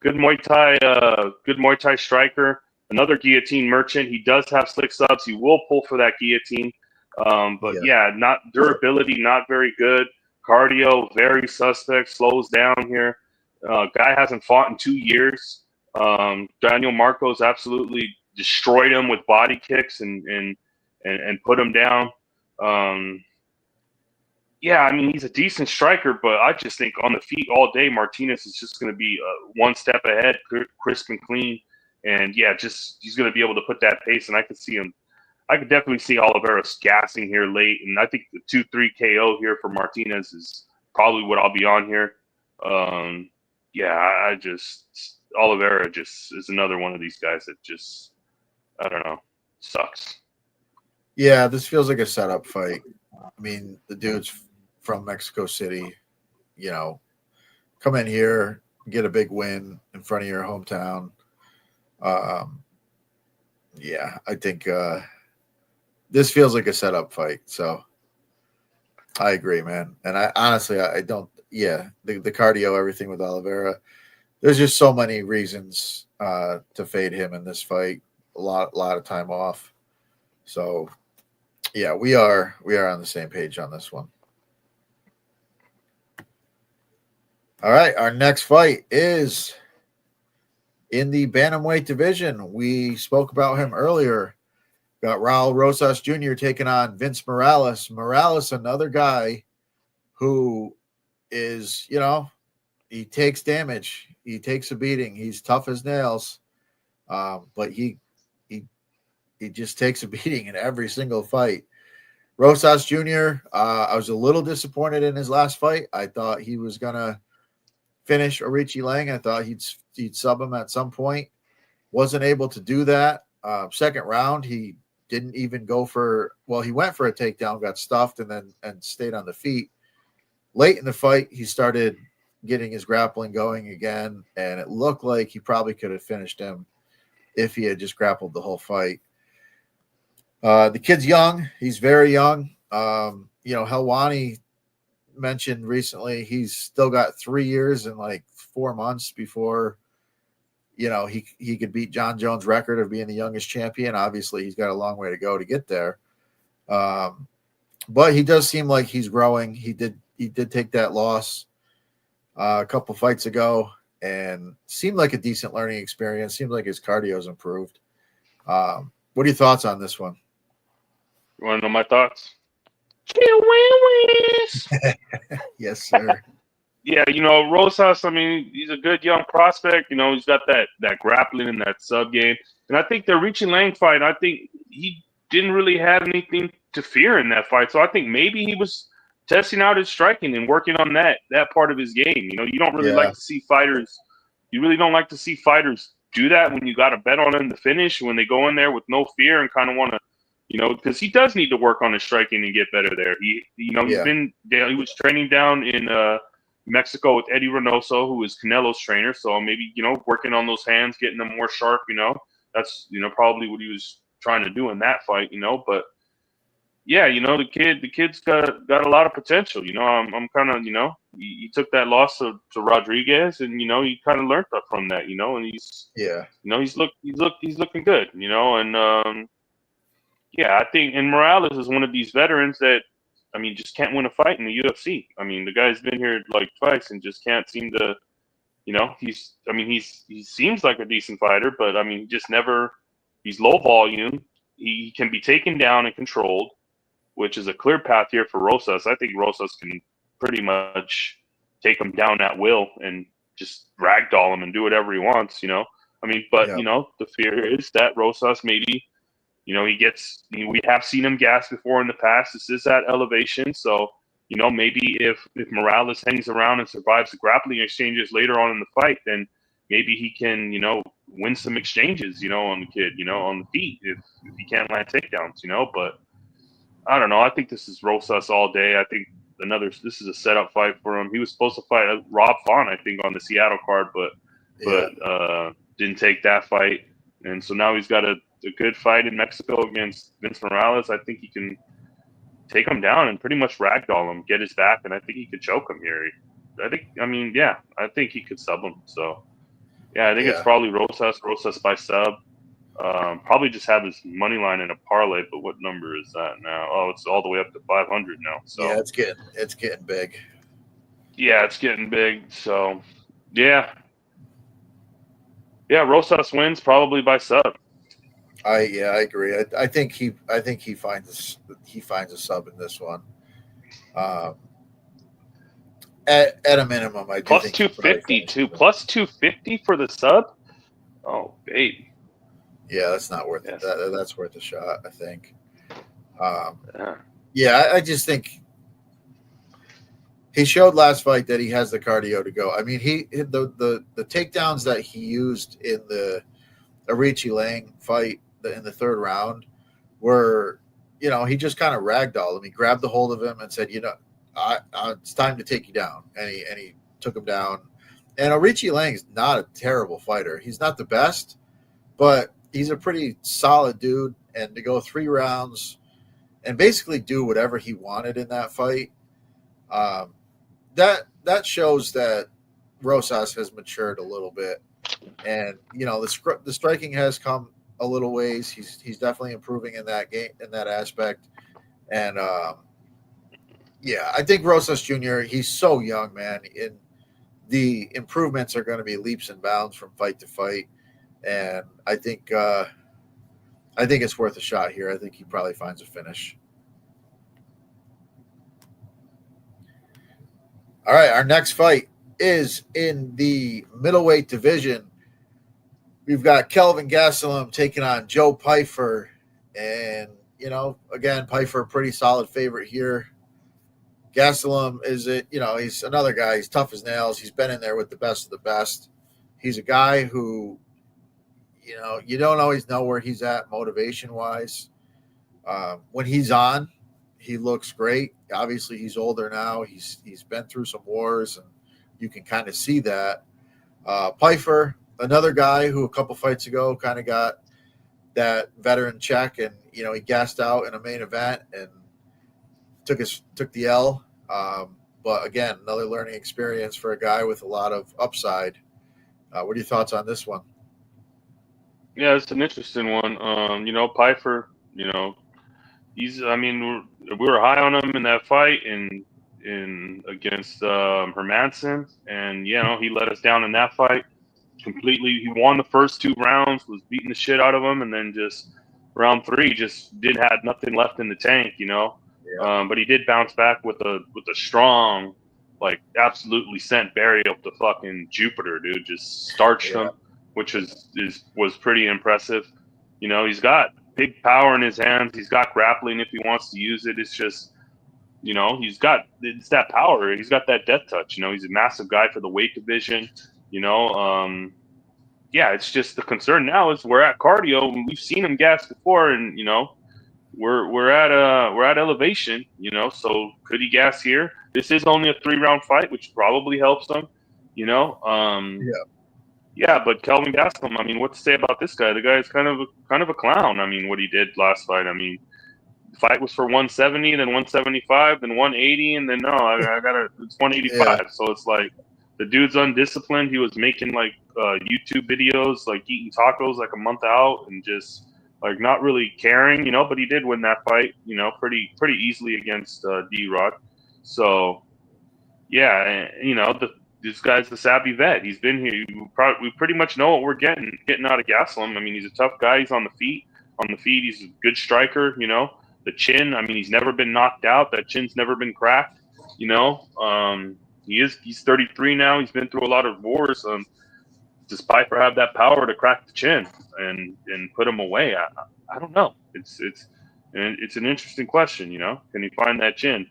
Good Muay Thai striker. Another guillotine merchant. He does have slick subs. He will pull for that guillotine. But not durability, not very good. Cardio, very suspect. Slows down here. Guy hasn't fought in 2 years. Daniel Marcos absolutely destroyed him with body kicks and put him down. Yeah, I mean, he's a decent striker, but I just think on the feet all day, Martinez is just going to be one step ahead, crisp and clean. And yeah, he's going to be able to put that pace. And I could definitely see Oliveira gassing here late. And I think the 2-3 KO here for Martinez is probably what I'll be on here. Yeah, Oliveira just is another one of these guys that just, I don't know, sucks. Yeah, this feels like a setup fight. I mean, the dude's from Mexico City, come in here, get a big win in front of your hometown. Yeah, I think this feels like a setup fight. So I agree, man. And I honestly, I don't, the cardio, everything with Oliveira, there's just so many reasons to fade him in this fight. A lot of time off. So yeah, we are on the same page on this one. All right, our next fight is in the bantamweight division. We spoke about him earlier. Got Raul Rosas Jr. taking on Vince Morales. Morales, another guy who is, he takes damage. He takes a beating. He's tough as nails, but he just takes a beating in every single fight. Rosas Jr., I was a little disappointed in his last fight. I thought he was going to finish Orichi Lang. I thought he'd sub him at some point. Wasn't able to do that. Second round, he didn't even go for, he went for a takedown, got stuffed, and stayed on the feet. Late in the fight, he started getting his grappling going again, and it looked like he probably could have finished him if he had just grappled the whole fight. The kid's young. He's very young. Helwani mentioned recently he's still got 3 years and like 4 months before, he could beat John Jones' record of being the youngest champion. Obviously, he's got a long way to go to get there. But he does seem like he's growing. He did take that loss a couple fights ago and seemed like a decent learning experience. Seems like his cardio's improved. What are your thoughts on this one? You want to know my thoughts? Yes, sir. Yeah, Rosas, I mean, he's a good young prospect. He's got that grappling and that sub game. And I think the Richie Lang fight, I think he didn't really have anything to fear in that fight. So I think maybe he was testing out his striking and working on that part of his game. You don't really like to see fighters. You really don't like to see fighters do that when you got to bet on them to finish, when they go in there with no fear and kind of want to, because he does need to work on his striking and get better there. He was training down in Mexico with Eddie Reynoso, who is Canelo's trainer. So maybe, working on those hands, getting them more sharp, that's, probably what he was trying to do in that fight, but yeah, the kid's got a lot of potential. I'm kind of, he took that loss to Rodriguez, and he kind of learned from that, and he's he's looking good, and yeah, I think, and Morales is one of these veterans that, I mean, just can't win a fight in the UFC. I mean, the guy's been here like twice and just can't seem to, he seems like a decent fighter, but I mean, he's low volume. He can be taken down and controlled, which is a clear path here for Rosas. I think Rosas can pretty much take him down at will and just ragdoll him and do whatever he wants, I mean, but Yeah. the fear is that Rosas maybe, we have seen him gas before in the past. This is at elevation, so maybe if Morales hangs around and survives the grappling exchanges later on in the fight, then maybe he can win some exchanges on the kid, on the feet if he can't land takedowns, but I don't know. I think this is Rosas all day. I think this is a setup fight for him. He was supposed to fight Rob Font, I think, on the Seattle card, but Yeah. didn't take that fight, and so now he's got a good fight in Mexico against Vince Morales. I think he can take him down and pretty much ragdoll him, get his back, and I think he could choke him here. I think he could sub him. So, yeah, I think it's Yeah. probably Rosas by sub. Probably just have his money line in a parlay, but what number is that now? Oh, it's all the way up to 500 now. So Yeah, it's getting big. yeah, it's getting big. So yeah, Rosas wins probably by sub. I agree. I think he finds a sub in this one. At a minimum, I do Plus think he probably 250 finishes too. it. Plus 250 for the sub. Oh, baby. Yeah, that's not worth it. Yes. That's worth a shot, I think. Yeah. Yeah, I just think he showed last fight that he has the cardio to go. I mean, the takedowns that he used in the Arichi Lang fight in the third round were, he just kind of ragdolled him. He grabbed the hold of him and said, it's time to take you down. And he took him down. And Arichi Lang is not a terrible fighter. He's not the best, but he's a pretty solid dude. And to go 3 rounds and basically do whatever he wanted in that fight, that shows that Rosas has matured a little bit. And the striking has come a little ways. He's definitely improving in that game, in that aspect. And I think Rosas Jr. He's so young, man. In the improvements are going to be leaps and bounds from fight to fight, and I think it's worth a shot here. I think he probably finds a finish. All right, our next fight is in the middleweight division. We've got Kelvin Gastelum taking on Joe Pyfer. And, again, Pyfer, pretty solid favorite here. Gastelum he's another guy. He's tough as nails. He's been in there with the best of the best. He's a guy who, you don't always know where he's at motivation-wise. When he's on, he looks great. Obviously, he's older now. He's been through some wars, and you can kind of see that. Pyfer, another guy who a couple fights ago kind of got that veteran check, and he gassed out in a main event and took the L. But again, another learning experience for a guy with a lot of upside. What are your thoughts on this one? Yeah, it's an interesting one. Pyfer, we were high on him in that fight in against Hermanson, and he let us down in that fight completely. He won the first 2 rounds, was beating the shit out of him, and then just round 3 just had nothing left in the tank, Yeah. But he did bounce back with a strong, absolutely sent burial to fucking Jupiter, dude. Just starched him, which was pretty impressive. He's got big power in his hands. He's got grappling if he wants to use it. It's just, it's that power. He's got that death touch. He's a massive guy for the weight division. It's just the concern now is we're at cardio and we've seen him gas before, and we're at elevation. So could he gas here? This is only a 3-round fight, which probably helps him. But Kelvin Gastelum, I mean, what to say about this guy? The guy is kind of a clown. I mean, what he did last fight. I mean, the fight was for 170, then 175, then 180, and then it's 185. Yeah. So it's like the dude's undisciplined. He was making YouTube videos, eating tacos a month out, and just not really caring, But he did win that fight, pretty easily against D-Rod. So yeah, and, this guy's the savvy vet. He's been here. We pretty much know what we're getting out of Gastelum. I mean, he's a tough guy. He's on the feet. He's a good striker. The chin. I mean, he's never been knocked out. That chin's never been cracked. He's 33 now. He's been through a lot of wars. does Piper have that power to crack the chin and put him away? I don't know. It's an interesting question. Can he find that chin?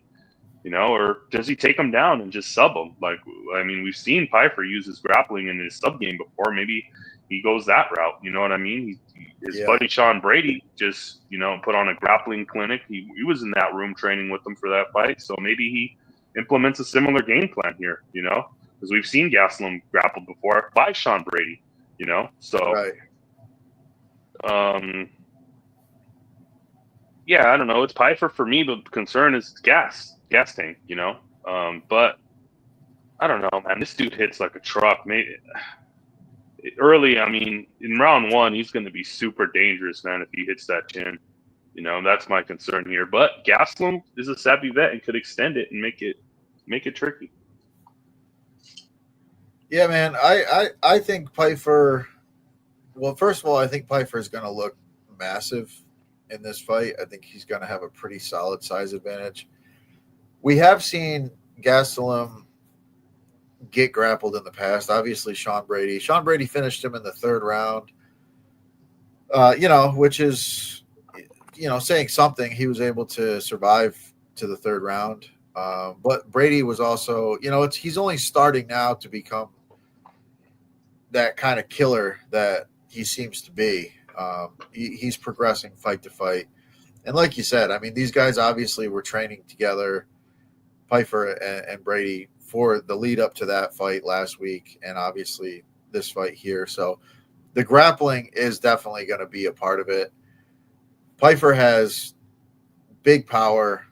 Or does he take him down and just sub him? Like, I mean, we've seen Piper use his grappling in his sub game before. Maybe he goes that route. You know what I mean? His buddy Sean Brady just, put on a grappling clinic. He was in that room training with them for that fight. So maybe he implements a similar game plan here, because we've seen Gastelum grappled before by Sean Brady, So, Right. Yeah, I don't know. It's Piper for me. The concern is gas tank, But I don't know, man. This dude hits like a truck. Maybe early. I mean, in round 1, he's going to be super dangerous, man. If he hits that chin, that's my concern here. But Gastelum is a savvy vet and could extend it and make it tricky. Yeah, man. I think Piper. Well, first of all, I think Piper is going to look massive in this fight. I think he's going to have a pretty solid size advantage. We have seen Gastelum get grappled in the past. Obviously, Sean Brady finished him in the 3rd round. Which is, saying something. He was able to survive to the 3rd round. But Brady was also, he's only starting now to become that kind of killer that he seems to be. He's progressing fight to fight. And like you said, I mean, these guys obviously were training together, Piper and Brady, for the lead up to that fight last week, and obviously this fight here. So the grappling is definitely going to be a part of it. Piper has big power.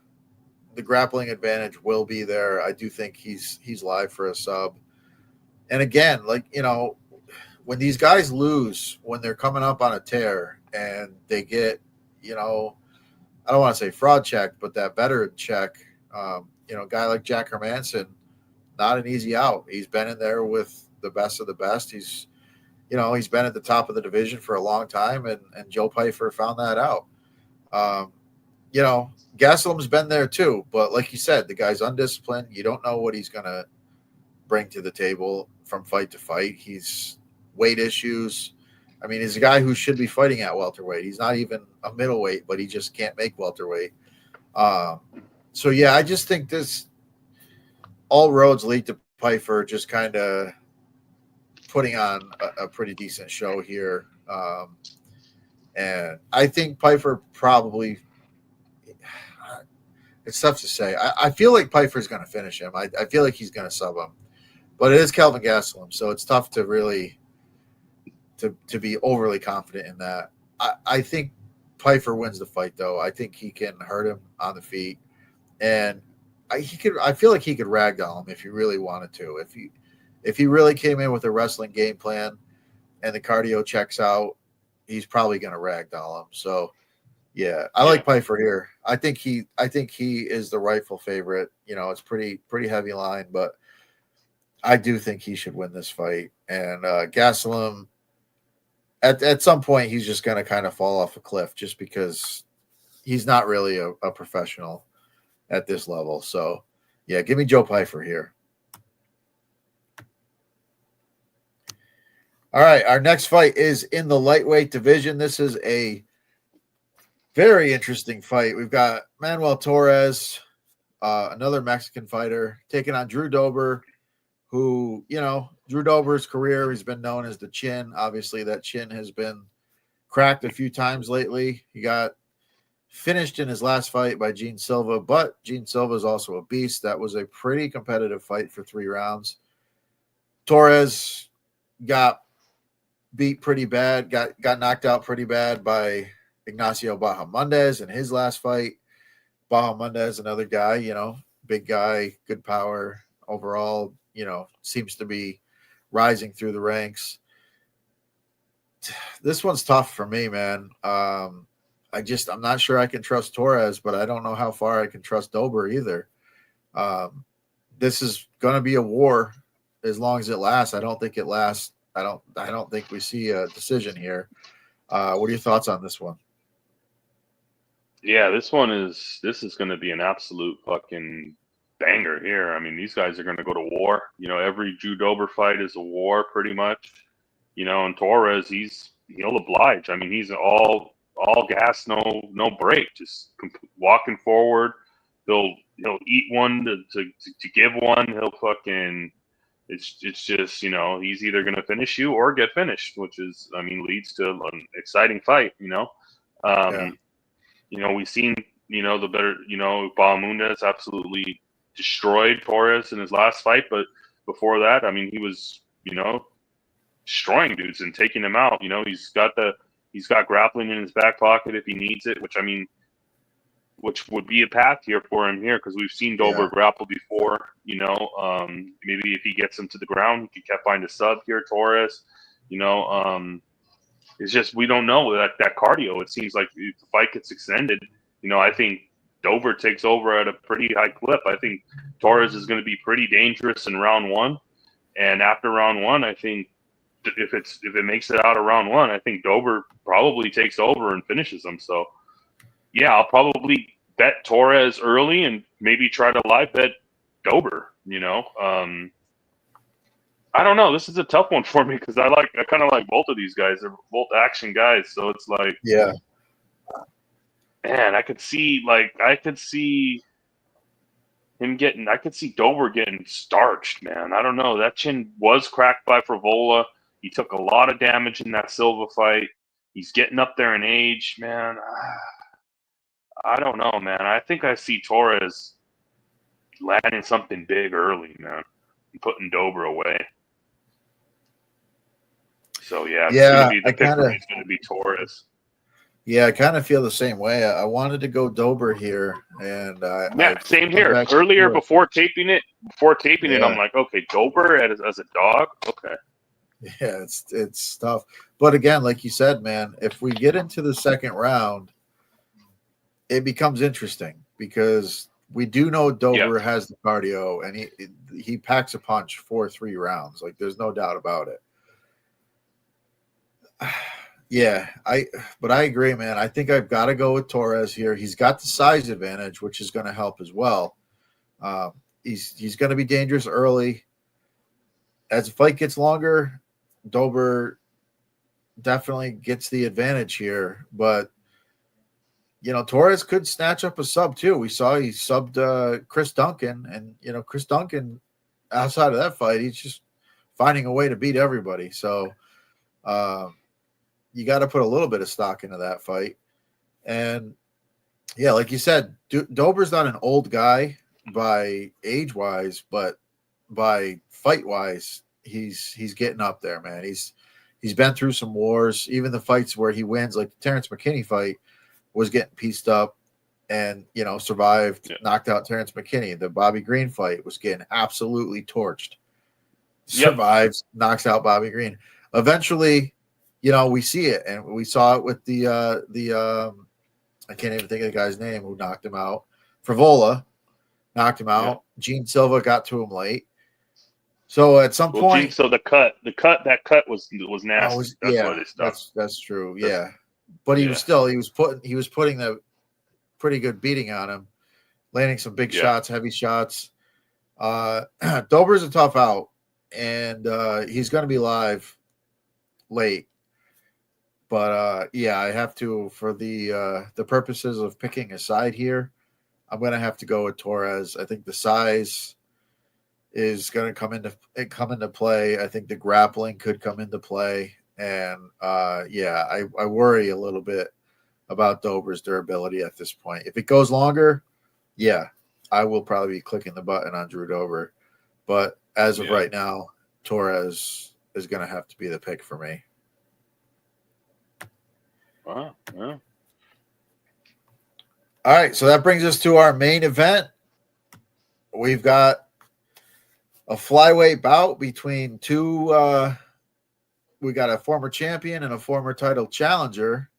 The grappling advantage will be there. I do think he's live for a sub. And again, when these guys lose, when they're coming up on a tear and they get, I don't want to say fraud check, but that veteran check, a guy like Jack Hermanson, not an easy out. He's been in there with the best of the best. He's been at the top of the division for a long time, and Joe Piper found that out. Gastelum's been there too, but like you said, the guy's undisciplined. You don't know what he's going to bring to the table from fight to fight. He's weight issues. I mean, he's a guy who should be fighting at welterweight. He's not even a middleweight, but he just can't make welterweight. So yeah, I just think all roads lead to Piper just kind of putting on a pretty decent show here. And I think Piper probably, it's tough to say. I feel like Piper's going to finish him. I feel like he's going to sub him, but it is Kelvin Gastelum, so it's tough to really to be overly confident in that. I think Piper wins the fight, though. I think he can hurt him on the feet, and I feel like he could ragdoll him if he really wanted to. If he really came in with a wrestling game plan and the cardio checks out, he's probably going to ragdoll him. So, yeah, I like Piper here. I think he is the rightful favorite. It's pretty heavy line, but I do think he should win this fight. And Gastelum, at some point, he's just going to kind of fall off a cliff just because he's not really a professional at this level. So, yeah, give me Joe Piper here. All right, our next fight is in the lightweight division. This is a very interesting fight. We've got Manuel Torres, another Mexican fighter, taking on Drew Dober, who, Drew Dober's career, he's been known as the Chin. Obviously, that chin has been cracked a few times lately. He got finished in his last fight by Gene Silva, but Gene Silva is also a beast. That was a pretty competitive fight for 3 rounds. Torres got beat pretty bad, got knocked out pretty bad by Ignacio Bahamondes in his last fight. Bahamondes, another guy, big guy, good power overall, seems to be rising through the ranks. This one's tough for me, man. I'm not sure I can trust Torres, but I don't know how far I can trust Dober either. This is going to be a war as long as it lasts. I don't think it lasts. I don't think we see a decision here. What are your thoughts on this one? Yeah, this is going to be an absolute fucking banger here. I mean, these guys are going to go to war. Every Drew Dober fight is a war pretty much. and Torres, he'll oblige. I mean, he's all gas, no break, just walking forward. He'll eat one to give one. He'll fucking. It's just he's either gonna finish you or get finished, which is leads to an exciting fight. Yeah. We've seen the better Bahamondes absolutely destroyed Torres in his last fight, but before that, he was destroying dudes and taking them out. He's got grappling in his back pocket if he needs it, which would be a path here for him here, because we've seen Dober grapple before. Maybe if he gets him to the ground, he could find a sub here, Torres. It's just we don't know that cardio. It seems like if the fight gets extended, I think Dober takes over at a pretty high clip. I think Torres is going to be pretty dangerous in round one, and after round one, I think if it makes it out of round one, I think Dober probably takes over and finishes him. So, yeah, I'll probably bet Torres early and maybe try to live bet Dober. I don't know. This is a tough one for me because I kind of like both of these guys. They're both action guys, so it's like, Yeah. Man, I could see him getting. I could see Dober getting starched, man. I don't know. That chin was cracked by Frivola. He took a lot of damage in that Silva fight. He's getting up there in age, man. I don't know, man. I think I see Torres landing something big early, man, and putting Dober away. So yeah, the pick for me is going to be Torres. Yeah, I kind of feel the same way. I wanted to go Dober here, and same here. Earlier, before taping it, I'm like, okay, Dober as a dog, okay. Yeah, it's tough, but again, like you said, man, if we get into the second round, it becomes interesting because we do know Dober has the cardio, and he packs a punch for 3 rounds. Like, there's no doubt about it. Yeah, I agree, man. I think I've got to go with Torres here. He's got the size advantage, which is going to help as well. He's going to be dangerous early. As the fight gets longer, Dober definitely gets the advantage here. But, Torres could snatch up a sub too. We saw he subbed Chris Duncan, and, Chris Duncan, outside of that fight, he's just finding a way to beat everybody. So, you got to put a little bit of stock into that fight. And yeah, like you said, Dober's not an old guy by age wise, but by fight wise, he's getting up there, man. He's been through some wars. Even the fights where he wins, like the Terrence McKinney fight, was getting pieced up and survived, knocked out Terrence McKinney. The Bobby Green fight was getting absolutely torched. Survives, knocks out Bobby Green. Eventually, we see it, and we saw it with the I can't even think of the guy's name who knocked him out. Frivola knocked him out. Yeah. Gene Silva got to him late. So at some point, that cut was nasty. That's why they stopped. That's true. Yeah, but he was putting a pretty good beating on him, landing some big shots, heavy shots. Dober's a tough out, and he's going to be live late. But I have to, for the purposes of picking a side here, I'm going to have to go with Torres. I think the size is going to come into play. I think the grappling could come into play, and I worry a little bit about Dober's durability at this point. If it goes longer, I will probably be clicking the button on Drew Dober. But as of right now, Torres is going to have to be the pick for me. Wow. Yeah. All right, so that brings us to our main event. We've got a flyweight bout between two. We got a former champion and a former title challenger,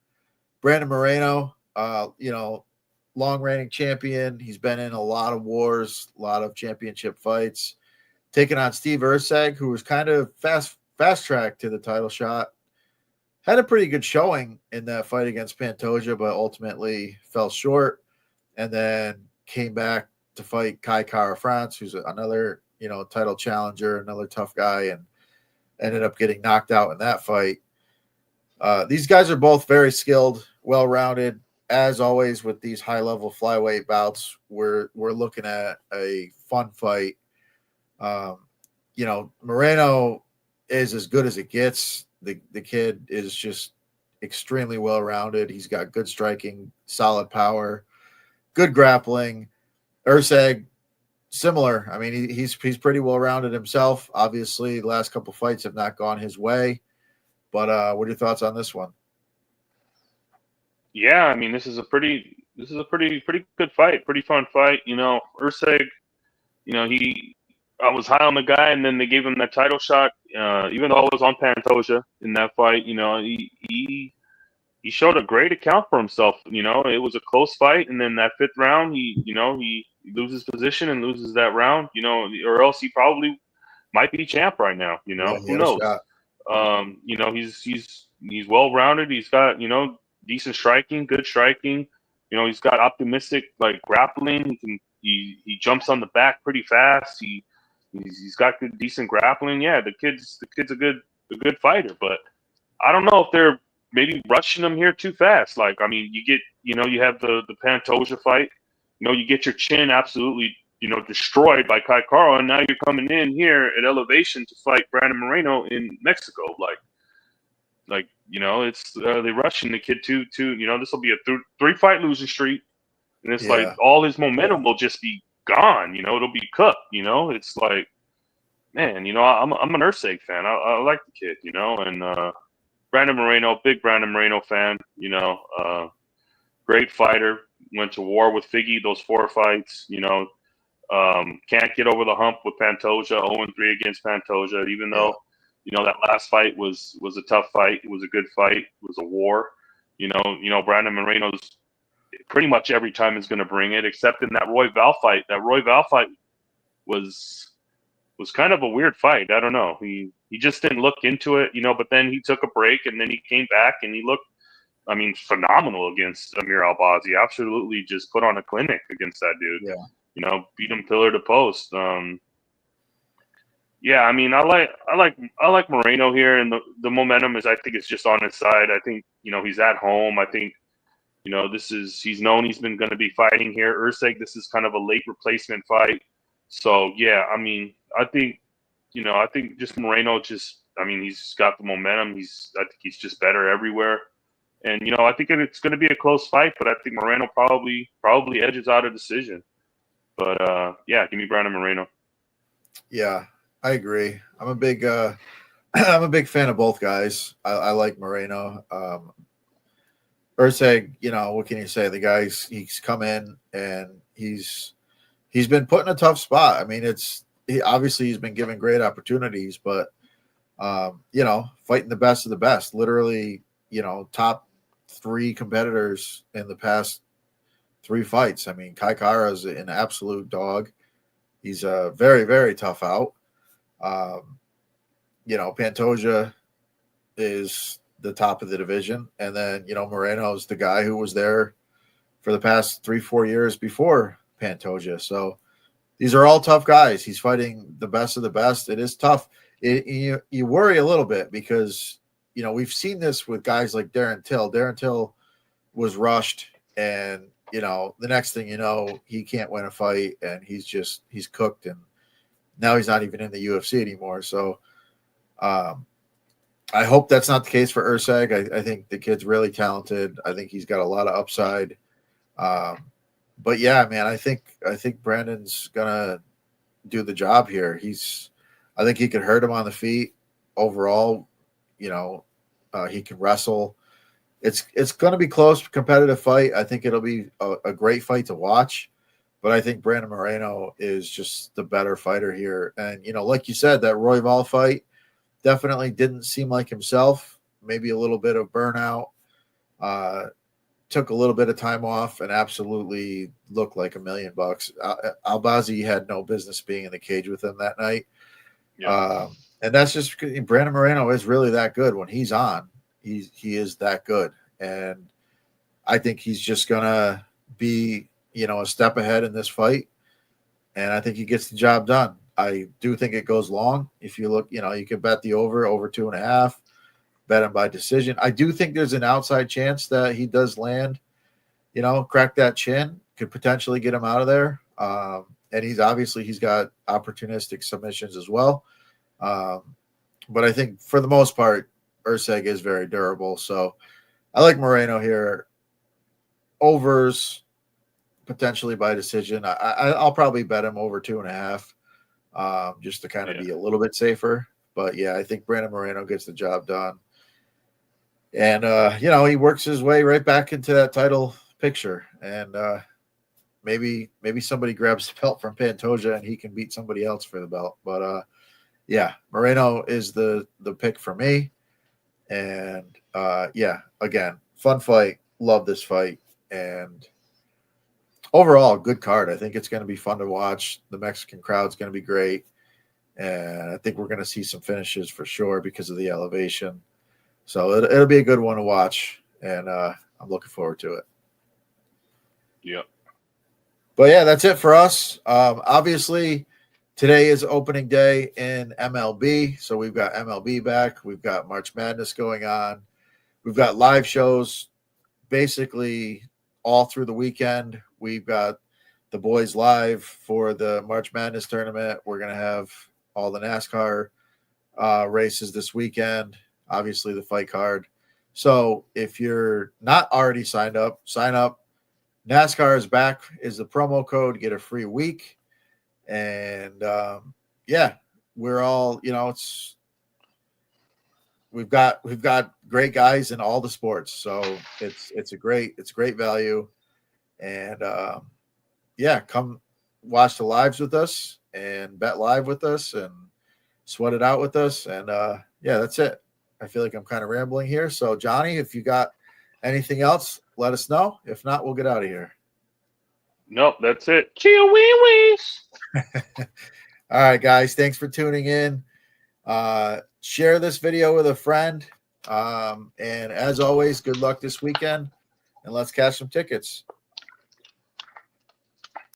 Brandon Moreno. Long reigning champion. He's been in a lot of wars, a lot of championship fights. Taking on Steve Erceg, who was kind of fast tracked to the title shot. Had a pretty good showing in that fight against Pantoja, but ultimately fell short, and then came back to fight Kai Kara France, who's another, title challenger, another tough guy, ended up getting knocked out in that fight. These guys are both very skilled, well-rounded. As always with these high-level flyweight bouts, we're looking at a fun fight. Moreno is as good as it gets. The kid is just extremely well-rounded. He's got good striking, solid power, good grappling. Erceg, similar. I mean, he's pretty well-rounded himself. Obviously, the last couple fights have not gone his way. But what are your thoughts on this one? Yeah, I mean, this is a pretty good fight, pretty fun fight. Erceg, I was high on the guy, and then they gave him that title shot. Even though I was on Pantoja in that fight, he showed a great account for himself. It was a close fight, and then that fifth round, he loses position and loses that round. Or else he probably might be champ right now. Yeah, he Who had a knows? shot. He's well rounded. He's got decent striking, good striking. He's got optimistic like grappling. He jumps on the back pretty fast. He's got good decent grappling. Yeah, the kid's a good fighter, but I don't know if they're maybe rushing him here too fast. Like, I mean, you have the Pantoja fight. You get your chin absolutely destroyed by Kai Caro, and now you're coming in here at elevation to fight Brandon Moreno in Mexico. It's they're rushing the kid too. This will be a three-fight losing streak, and it's like all his momentum will just be gone. It'll be cooked. It's like, man, I'm an Erceg fan. I like the kid. And Brandon Moreno, big Brandon Moreno fan. Great fighter. Went to war with Figgy those 4 fights. Can't get over the hump with Pantoja. 0-3 against Pantoja, even though that last fight was a tough fight. It was a good fight. It was a war. Brandon Moreno's pretty much every time is going to bring it, except in that Roy Val fight. That Roy Val fight was kind of a weird fight. I don't know. He just didn't look into it, but then he took a break and then he came back and he looked, I mean, phenomenal against Amir Albazi. Absolutely just put on a clinic against that dude. Yeah. Beat him pillar to post. Yeah, I mean, I like Moreno here, and the momentum I think it's just on his side. I think he's at home. I think he's known he's been going to be fighting here. Erceg, this is kind of a late replacement fight. So yeah, I mean, I think just Moreno he's got the momentum. I think he's just better everywhere. And I think it's going to be a close fight, but I think Moreno probably edges out a decision. But yeah, give me Brandon Moreno. Yeah, I agree. I'm a big I'm a big fan of both guys. I like Moreno. Erceg, what can you say? The guy's he's come in and he's been put in a tough spot. I mean, obviously he's been given great opportunities, but fighting the best of the best, literally, top 3 competitors in the past 3 fights. I mean, Kai Kara is an absolute dog. He's a very, very tough out. Pantoja is the top of the division. And then, Moreno is the guy who was there for the past 3-4 years before Pantoja. So these are all tough guys. He's fighting the best of the best. It is tough. You worry a little bit because, we've seen this with guys like Darren Till. Darren Till was rushed and, the next thing you know, he can't win a fight and he's cooked, and now he's not even in the UFC anymore. So I hope that's not the case for Erceg. I think the kid's really talented. I think he's got a lot of upside. But yeah, man, I think Brandon's gonna do the job here. I think he could hurt him on the feet overall. He can wrestle. It's going to be close, competitive fight. I think it'll be a great fight to watch, but I think Brandon Moreno is just the better fighter here. And, like you said, that Roy Val fight definitely didn't seem like himself, maybe a little bit of burnout, took a little bit of time off and absolutely looked like $1 million. Albazi had no business being in the cage with him that night. Yeah. And that's just because Brandon Moreno is really that good when he's on. He is that good, and I think he's just gonna be a step ahead in this fight, and I think he gets the job done. I do think it goes long. If you look, you can bet the over 2.5, bet him by decision. I do think there's an outside chance that he does land, crack that chin, could potentially get him out of there. And he's got opportunistic submissions as well. But I think for the most part, Erceg is very durable. So I like Moreno here. Overs potentially by decision. I'll probably bet him over 2.5, just to kind of be a little bit safer. But yeah, I think Brandon Moreno gets the job done. And he works his way right back into that title picture. And maybe somebody grabs the belt from Pantoja and he can beat somebody else for the belt. But yeah, Moreno is the pick for me. And again, fun fight. Love this fight. And overall, good card. I think it's going to be fun to watch. The Mexican crowd's going to be great. And I think we're going to see some finishes for sure because of the elevation. So it'll be a good one to watch. And I'm looking forward to it. Yep. But yeah, that's it for us. Obviously, today is opening day in MLB. So we've got MLB back. We've got March Madness going on. We've got live shows basically all through the weekend. We've got the boys live for the March Madness tournament. We're going to have all the NASCAR races this weekend, obviously the fight card. So if you're not already signed up, sign up. NASCAR is back is the promo code. Get a free week. And we're all, we've got great guys in all the sports. So it's a great value. And come watch the lives with us and bet live with us and sweat it out with us. And that's it. I feel like I'm kind of rambling here. So Johnny, if you got anything else, let us know. If not, we'll get out of here. Nope, that's it. Chee-wee-wees. All right, guys. Thanks for tuning in. Share this video with a friend. And as always, good luck this weekend. And let's cash some tickets.